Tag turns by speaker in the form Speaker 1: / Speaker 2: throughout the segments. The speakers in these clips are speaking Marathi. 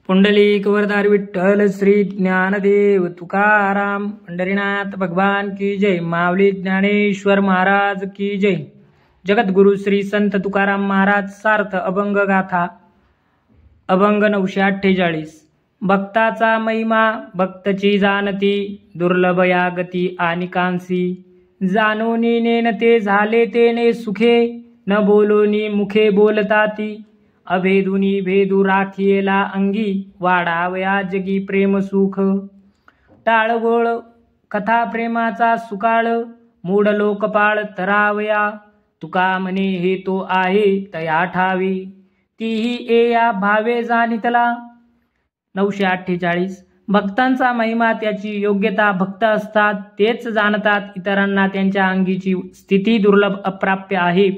Speaker 1: पुंडलिक वरदार विठ्ठल श्री ज्ञानदेव तुकाराम पंढरीनाथ भगवान की जय। माऊली ज्ञानेश्वर महाराज की जय। जगद्गुरु श्री संत तुकाराम महाराज सार्थ अभंग गाथा अभंग 948। भक्ताचा महिमा भक्तची जाणती, दुर्लभ या गती आणि कांसी। जाणोनी नेनते झाले तेने सुखे, न बोलोनी मुखे बोलताती। अभेदुनी भेदू राखियेला अंगी, वाढावया जगी प्रेम सुख। टाळगोळ कथा प्रेमाचा सुकाळ, मूढ लोकपाळ तरावया। तुका म्हणे हे तो आहे तया ठावी, तीही एया भावे जाणितला। 948। भक्तांचा महिमा त्याची योग्यता भक्त असतात तेच जाणतात। इतरांना त्यांच्या अंगीची स्थिती दुर्लभ अप्राप्य आहे।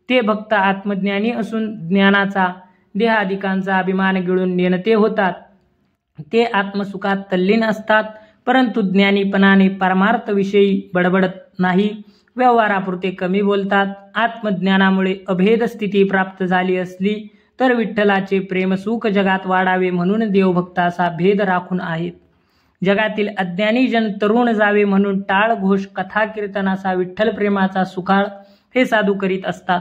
Speaker 1: ते भक्त आत्मज्ञानी असून ज्ञानाचा देहादिकांचा अभिमान गिळून नेणते होतात। ते आत्मसुखात तल्लीन असतात, परंतु ज्ञानीपणाने परमार्थ विषयी बडबडत नाही, व्यवहारापुरते कमी बोलतात। आत्मज्ञानामुळे अभेद स्थिती प्राप्त झाली असली तर विठ्ठलाचे प्रेमसुख जगात वाढावे म्हणून देवभक्ताचा भेद राखून आहेत। जगातील अज्ञानी जन तरुण जावे म्हणून टाळ घोष कथा कीर्तनाचा विठ्ठल प्रेमाचा सुकाळ हे साधू करीत असतात।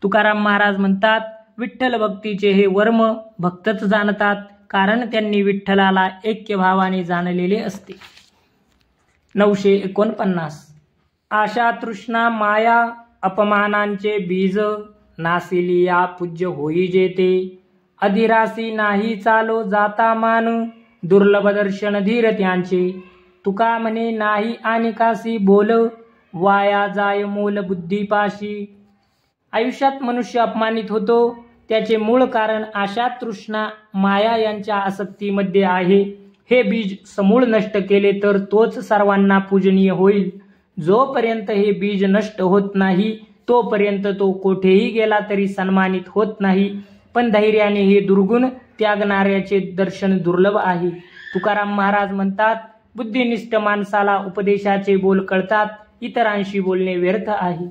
Speaker 1: तुकाराम महाराज म्हणतात, विठ्ठल भक्तीचे हे वर्म भक्तच जाणतात, कारण त्यांनी विठ्ठलाला ऐक्य भावाने जाणलेले असते। 949। आशा तृष्णा माया अपमानांचे बीज, नासिली या पूज्य होई जेते। अधिरासी नाही चालो जाता मान, दुर्लभ दर्शन धीर त्यांचे। तुका म्हणे नाही आणि कासी बोल, वाया जाय मूल बुद्धीपाशी। आयुष्यात मनुष्य अपमानित होतो त्याचे मूळ कारण आशा तृष्णा माया यांच्या आसक्तीमध्ये आहे। हे बीज समूळ नष्ट केले तर तोच सर्वांना पूजनीय होईल। जोपर्यंत हे बीज नष्ट होत नाही तोपर्यंत तो कोठेही गेला तरी सन्मानित होत नाही, पण धैर्याने हे दुर्गुण त्यागणाऱ्याचे दर्शन दुर्लभ आहे। तुकाराम महाराज म्हणतात, बुद्धिनिष्ठ माणसाला उपदेशाचे बोल कळतात, इतरांशी बोलणे व्यर्थ आहे।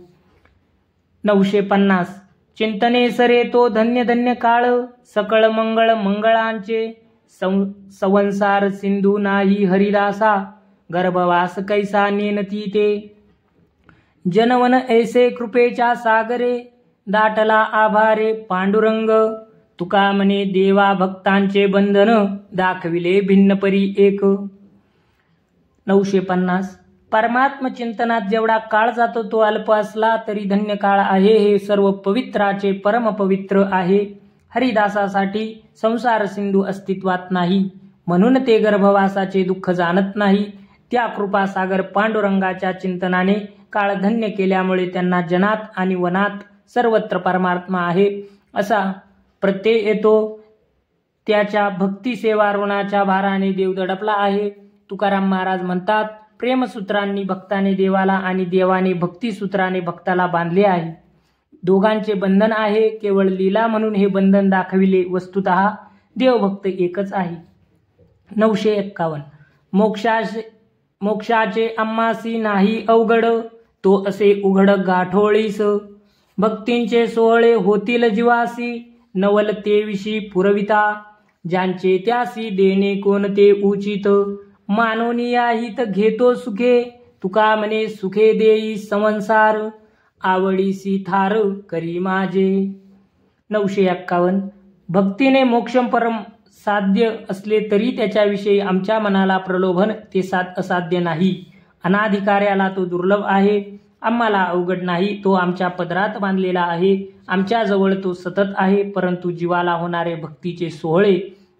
Speaker 1: 950। चिंतने सरे तो धन्य धन्य काळ, सकळ मंगळ मंगळांचे। संसार सिंधू नाही हरिदासा, गर्भवास कैसा नेनती ते। जनवन ऐसे कृपेच्या सागरे, दाटला आभारे पांडुरंग। तुका म्हणे देवा भक्तांचे बंधन, दाखविले भिन्न परी एक। 950। परमात्म चिंतनात जेवढा काळ जातो तो अल्प असला तरी धन्य काळ आहे। हे सर्व पवित्राचे परमपवित्र आहे। हरिदासासाठी संसार सिंधू अस्तित्वात नाही, म्हणून ते गर्भवासाचे दुःख जाणत नाही। त्या कृपासागर पांडुरंगाच्या चिंतनाने काळ धन्य केल्यामुळे त्यांना जनात आणि वनात सर्वत्र परमात्मा आहे असा प्रत्यय येतो। त्याच्या भक्ती सेवा ऋणाच्या भाराने देव दडपला आहे। तुकाराम महाराज म्हणतात, प्रेमसूत्रांनी भक्ताने देवाला आणि देवाने भक्तिसूत्राने भक्ताला बांधले आहे। दोघांचे बंधन आहे, केवळ लीला म्हणून हे बंधन दाखविले, वस्तुतः देवभक्त एकच आहे। 951। मोक्षाचे आम्हासी नाही अवघड, तो असे उघड गाठोळीस। भक्तींचे सोहळे होतील जीवासी, नवल ते विशी पुरविता। ज्यांचे त्यासी देणे कोणते उचित, मानोनिया हित घेतो सुखे। तुका म्हणे सुखे देई संसार, आवडीसी थार करी माझे। 951। भक्तीने मोक्षम परम साध्य असले तरी त्याच्याविषयी आमच्या मनाला प्रलोभन ते असाध्य नाही। अनाधिकार्याला तो दुर्लभ आहे, आम्हाला अवघड नाही, तो आमच्या पदरात बांधलेला आहे। आमच्या जवळ तो सतत आहे, परंतु जीवाला होणारे भक्तीचे सोहळे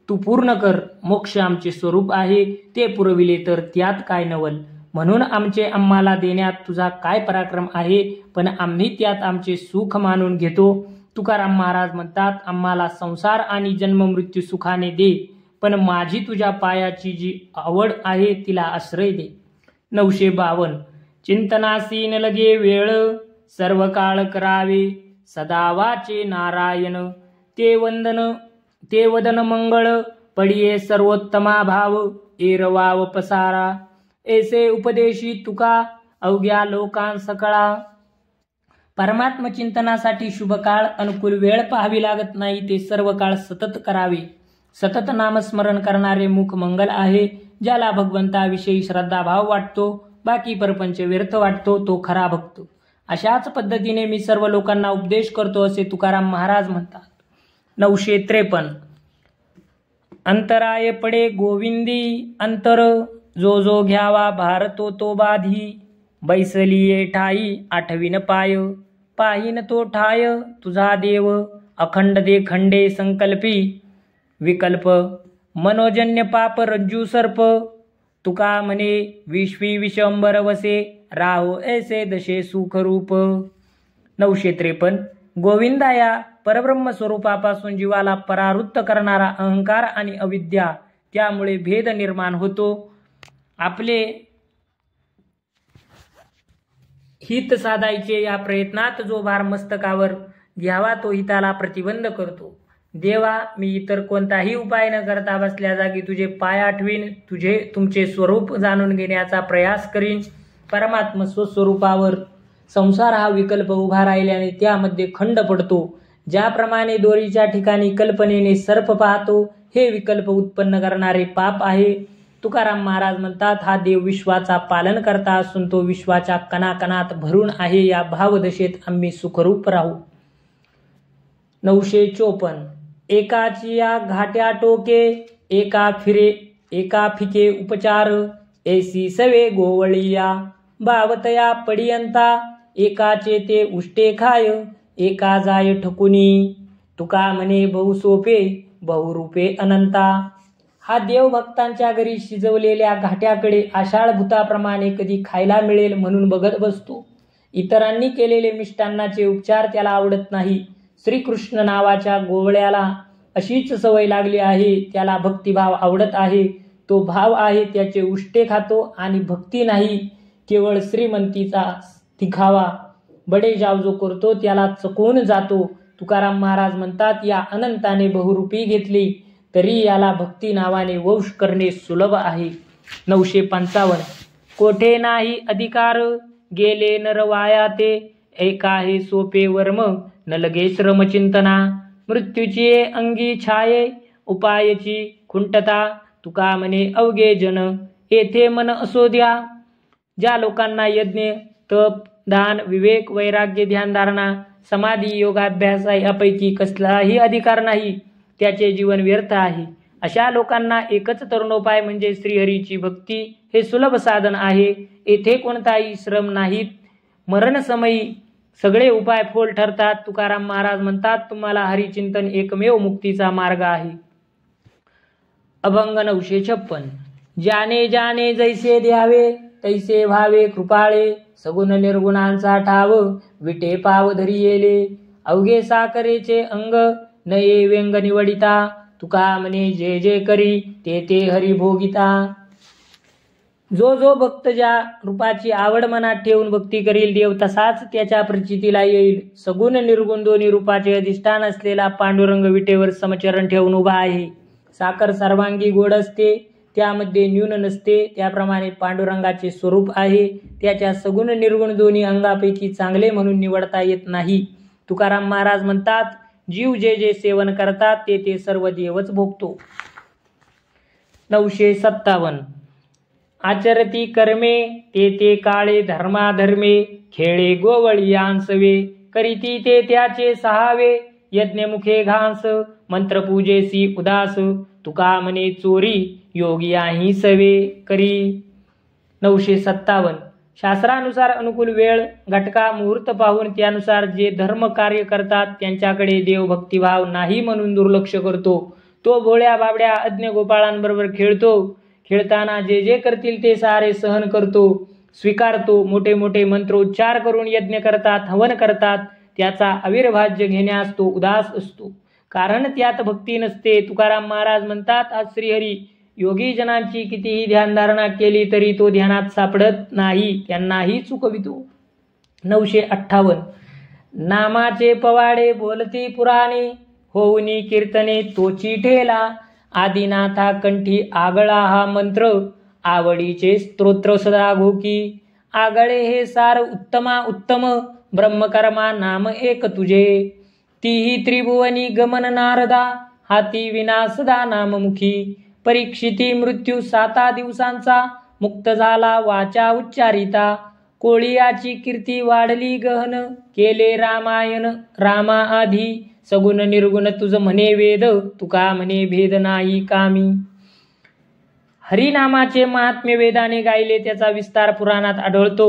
Speaker 1: तू पूर्ण कर। मोक्ष आमचे स्वरूप आहे, ते पुरविले तर त्यात काय नवल। म्हणून आम्हाला देण्यात तुझा काय पराक्रम आहे, पण आम्ही त्यात आमचे सुख मानून घेतो। तुकाराम महाराज म्हणतात, आम्हाला संसार आणि जन्ममृत्यू सुखाने दे, पण माझी तुझ्या पायाची जी आवड आहे तिला आश्रय दे। 952। चिंतनासीन लगे वेळ, सर्व काळ करावे सदा वाचे नारायण। ते वदन मंगळ, पडिये सर्वोत्तमा भाव। एरवाव पसारा, ऐसे उपदेशी तुका अवघ्या लोकां सकळा। परमात्म चिंतनासाठी शुभ काळ अनुकूल वेळ पाहावी लागत नाही, ते सर्व काळ सतत करावे। सतत नामस्मरण करणारे मुख मंगल आहे. ज्याला भगवंताविषयी श्रद्धाभाव वाटतो, बाकी परपंच व्यर्थ वाटतो, तो खरा भक्त. अशाच पद्धतीने मी सर्व लोकांना उपदेश करतो असे तुकाराम महाराज म्हणतात. 953 अंतराय पडे गोविंदी अंतर, जो जो घ्यावा भार तो तो बाधी. बैसलिये ठाई आठवीन पाय, पाहिन तो ठाय तुझा देव. अखंड दे खंडे संकल्पी विकल्प, मनोजन्य पाप रज्जू सर्प. तुका म्हणे विश्वी विशंबर वसे, राहो ऐसे दशे सुखरूप. 953 गोविंदा या परब्रह्म स्वरूपापासून जीवाला परावृत्त करणारा अहंकार आणि अविद्या, त्यामुळे भेद निर्माण होतो. आपले हित साधायचे या प्रयत्नात जो भार मस्तकावर घ्यावा तो हिताला प्रतिबंध करतो. देवा, मी इतर कोणताही उपाय न करता बसल्या जागी तुझे पाय आठवीन, तुमचे स्वरूप जाणून घेण्याचा प्रयास करीन. परमात्म स्वस्वरूपावर संसार हा विकल्प उभा राहिल्याने त्यामध्ये खंड पडतो. ज्याप्रमाणे दोरीच्या ठिकाणी कल्पनेने सर्प पाहतो, हे विकल्प उत्पन्न करणारे पाप आहे. तुकाराम महाराज म्हणतात, हा देव विश्वाचा पालन करता असून तो विश्वाच्या कणाकणात भरून आहे. या भावदशेत आम्ही सुखरूप राहू. 954 एकाची या घाट्या टोके, एका फिके उपचार. ऐसी सवे गोवळिया बावतया पडियंता, एकाचे ते उष्टे खाय, एका जाय ठकुनी. तुका म्हणे बहु सोपे बहुरूपे अनंता. हा देव भक्तांच्या घरी शिजवलेल्या घाट्याकडे आषाढ भूताप्रमाणे कधी खायला मिळेल म्हणून बघत बसतो. इतरांनी केलेले मिष्टान्नाचे उपचार त्याला आवडत नाही. श्रीकृष्ण नावाच्या गोवळ्याला अशीच सवय लागली आहे. त्याला भक्तिभाव आवडत आहे. तो भाव आहे त्याचे उष्टे खातो आणि भक्ती नाही, केवळ श्रीमंतीचा दिखावा बडे जाव जो करतो त्याला चकवून जातो. तुकाराम महाराज म्हणतात, या अनंताने बहुरूपी घेतली तरी याला भक्ती नावाने वंश करणे सुलभ आहे. 955 कोठे नाही अधिकार, गेले नर वाया ते, एका हे सोपे वर्म न लगे श्रमचिंतना. मृत्यूची अंगी छाये उपायची खुंटता, तुका म्हणे अवघे जन येथे मन असो द्या. ज्या लोकांना यज्ञ तप दान विवेक वैराग्य ध्यानधारणा समाधी योगाभ्यास यापैकी कसलाही अधिकार नाही, त्याचे जीवन व्यर्थ आहे. अशा लोकांना एकच तरुणोपाय म्हणजे श्रीहरीची भक्ती हे सुलभ साधन आहे. येथे कोणताही श्रम नाहीत. मरणसमयी सगळे उपाय फोल ठरतात. तुकाराम महाराज म्हणतात, तुम्हाला हरिचिंतन एकमेव मुक्तीचा मार्ग आहे. अभंग 956 ज्याने ज्याने जैसे द्यावे तैसे व्हावे कृपाळे. सगुण निर्गुणांचा ठाव विटे पाव धरी येले. अवघे साकरेचे अंग नये व्यंग निवडिता. तुका म्हणे जे जे करी ते ते हरी भोगिता. जो जो भक्त ज्या रूपाची आवड मनात ठेवून भक्ती करील, देव तसाच त्याच्या प्रचितीला येईल. सगुण निर्गुण दोन्ही रूपाचे अधिष्ठान असलेला पांडुरंग विटेवर समचरण ठेवून उभा आहे. साखर सर्वांगी गोड असते, त्यामध्ये न्यून नसते. त्याप्रमाणे पांडुरंगाचे स्वरूप आहे. त्याच्या सगुण निर्गुण दोन्ही अंगापैकी चांगले म्हणून निवडता येत नाही. तुकाराम महाराज म्हणतात, जीव जे जे सेवन करतात ते ते सर्व देवच भोगतो. 957 आचरती कर्मे ते ते काळे धर्माधर्मे. खेळे गोवळियांसवे करीती ते त्याचे सहावे. यज्ञमुखे घास मंत्रपूजेसी उदास. तुका म्हणे चोरी योगियाही सवे करी. 957 शास्त्रानुसार अनुकूल वेळ घटका मुहूर्त पाहून त्यानुसार जे धर्म कार्य करतात त्यांच्याकडे देव भक्तिभाव नाही म्हणून दुर्लक्ष करतो. तो भोळ्या बाबड्या अज्ञ गोपाळांबरोबर खेळतो. खेळताना जे जे करतील ते सारे सहन करतो, स्वीकारतो. मोठे मोठे मंत्रोच्चार करून यज्ञ करतात, हवन करतात. त्याचा अविर्भाज्य घेण्यास तो उदास असतो, कारण त्यात भक्ती नसते. तुकाराम महाराज म्हणतात, आज श्रीहरी योगी जनांची कितीही ध्यानधारणा केली तरी तो ध्यानात सापडत नाही, त्यांनाही चुकवितो. 958 नामाचे पवाडे बोलती पुराणे. होऊनी कीर्तने तोची ठेला. आदिनाथा कंठी आगळा हा मंत्र. आवडीचे स्तोत्र सदा घोकी. आगळे हे सार उत्तमा उत्तम. ब्रह्मकर्मा नाम एक तुझे. तीही त्रिभुवनी गमन नारदा. हाती विना सदा नाममुखी. परीक्षिती मृत्यू 7 दिवसांचा, मुक्त झाला वाचा उच्चारिता. कोळियाची कीर्ती वाढली गहन, केले रामायण रामा आधी. सगुण निर्गुण तुझ म्हणे वेद, तुका म्हणे भेद नाही कामी. हरिनामाचे महात्म्य वेदाने गायले, त्याचा विस्तार पुराणात आढळतो.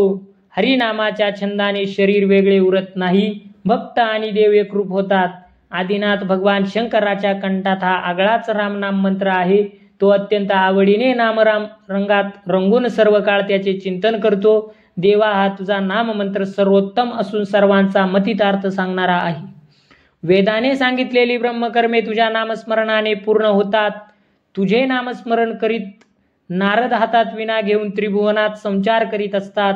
Speaker 1: हरिनामाच्या छंदाने शरीर वेगळे उरत नाही, भक्त आणि देव एकरूप होतात. आदिनाथ भगवान शंकराच्या कंठात हा आगळाच रामनाम मंत्र आहे. तो अत्यंत आवडीने नामराम रंगात रंगून सर्व काळ त्याचे चिंतन करतो. देवा, हा तुझा नाममंत्र सर्वोत्तम असून सर्वांचा मतितार्थ सांगणारा आहे. वेदाने सांगितलेली ब्रह्मकर्मे तुझ्या नामस्मरणाने पूर्ण होतात. तुझे नामस्मरण करीत नारद हातात विणा घेऊन त्रिभुवनात संचार करीत असतात.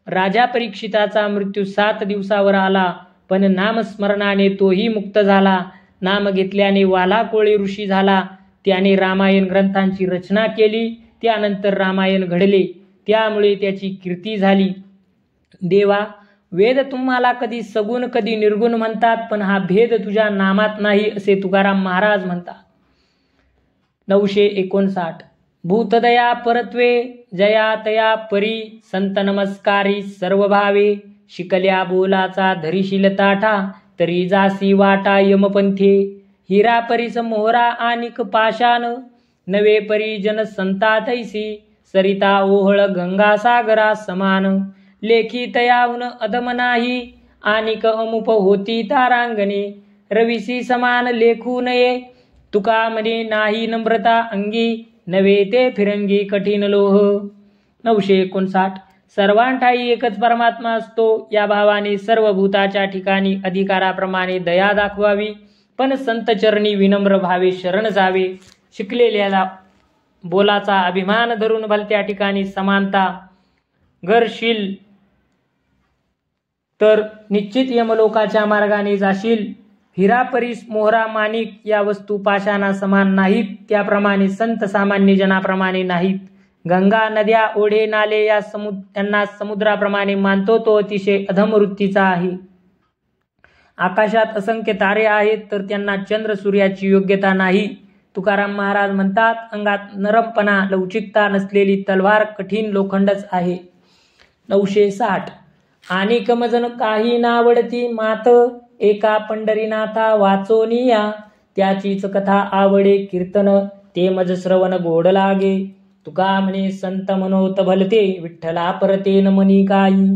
Speaker 1: राजा परीक्षिताचा मृत्यू 7 दिवसावर आला, पण नामस्मरणाने तोही मुक्त झाला. नाम घेतल्याने वाला कोळी ऋषी झाला. त्याने रामायण ग्रंथांची रचना केली. त्यानंतर रामायण घडले, त्यामुळे त्याची कीर्ती झाली. देवा, वेद तुम्हाला कधी सगुण कधी निर्गुण म्हणतात, पण हा भेद तुझ्या नामात नाही असे तुकाराम महाराज म्हणतात. 959. भूतदया परत्वे जया तया परी, संत नमस्कारी सर्व भावे. शिकल्या बोलाचा धरीशील ताठा, तरी जासी वाटा यमपंथे. हिरा परीस मोहरा आनिक पाषाण, नवे परी जन संता तैसी. सरिता ओहळ गंगा सागरा समान, लेखी तयाहून अदम नाही. आनिक अमुप होती तारांगणे, रविसी समान लेखू नये. तुका म्हणे नाही नम्रता अंगी, नवे ते फिरंगी कठीण लोह. 959. सर्वांठाई एकच परमात्मा असतो. या भावाने सर्व भूताच्या ठिकाणी अधिकाराप्रमाणे दया दाखवावी, पण संतचरणी विनम्र भावे शरण जावे. शिकलेल्याला बोलाचा अभिमान धरून भलत्या ठिकाणी समानता घरशील तर निश्चित यमलोकाच्या मार्गाने जाशील. हिरा परीस मोहरा माणिक या वस्तू पाषाणा समान नाहीत, त्याप्रमाणे संत सामान्य जनाप्रमाणे नाहीत. गंगा, नद्या, ओढे, नाले यांना समुद्राप्रमाणे मानतो तो अतिशय अधम वृत्तीचा आहे. आकाशात असंख्य तारे आहेत, तर त्यांना चंद्र सूर्याची योग्यता नाही. तुकाराम महाराज म्हणतात, अंगात नरमपणा लवचिकता नसलेली तलवार कठीण लोखंडच आहे. 960. आणि कमजन काही नावडती मात, एका पंढरीनाथा वाचोनिया. त्याचीच कथा आवडे कीर्तन, ते मज श्रवण गोड लागे. तुका म्हणे संत मनोत भलते, विठ्ठला परते न मनी काही.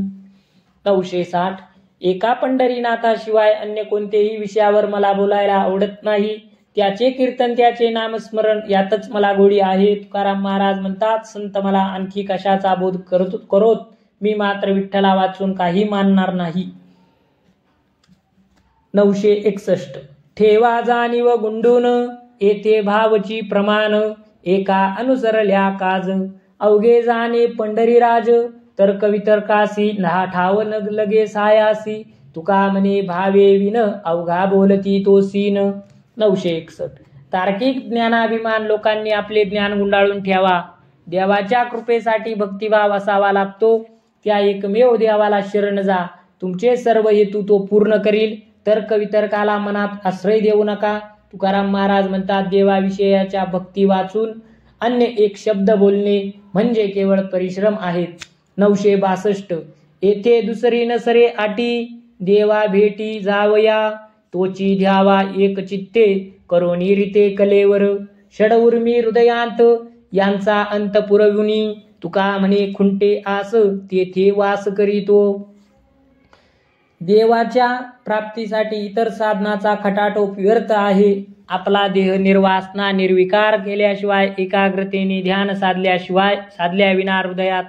Speaker 1: 960. एका पंढरीनाथाशिवाय अन्य कोणतेही विषयावर मला बोलायला आवडत नाही. त्याचे कीर्तन, त्याचे नामस्मरण यातच मला गोडी आहे. तुकाराम महाराज म्हणतात, संत मला आणखी कशाचा बोध करोत, मी मात्र विठ्ठला वाचून काही मानणार नाही. 961. ठेवा जाणीव गुंडून, येथे भावची प्रमाण. एका अनुसरल्या काज, अवघे जाणे पंढरीराज. तर्क वितर्कासी ठाव न लगे सायासी. तुका म्हणे भावे विन, अवघा बोलती तो सीन. 961. तार्किक ज्ञानाभिमान लोकांनी आपले ज्ञान गुंडाळून ठेवा. देवाच्या कृपेसाठी भक्तिभाव असावा लागतो. त्या एकमेव देवाला शरण जा, तुमचे सर्व हेतू तो पूर्ण करील. तर्क वितर्काला मनात आश्रय देऊ नका. तुकाराम महाराज म्हणतात, देवाविषयाच्या भक्ती वाचून अन्य एक शब्द बोलणे म्हणजे केवळ परिश्रम आहेत. 962. येथे दुसरी नसरे आटी, देवा भेटी जावया. तोची ध्यावा एक चित्ते, करोनी रीते कलेवर. षडउर्मी हृदयांत, यांचा अंत पुरविणी. तुका म्हणे खुंटे आस, तेथे वास करीतो. देवाच्या प्राप्तीसाठी इतर साधनाचा खटाटोप व्यर्थ आहे. आपला देह निर्वासना निर्विकार केल्याशिवाय, एकाग्रतेने ध्यान साधल्याविना हृदयात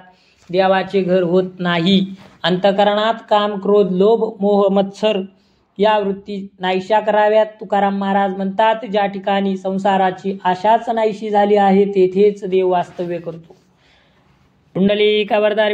Speaker 1: देवाचे घर होत नाही. अंतकरणात काम, क्रोध, लोभ, मोह, मत्सर या वृत्ती नाहीशा कराव्यात. तुकाराम महाराज म्हणतात, ज्या ठिकाणी संसाराची आशाच नाहीशी झाली आहे, तेथेच देव वास्तव्य करतो. कुंडली का वरदार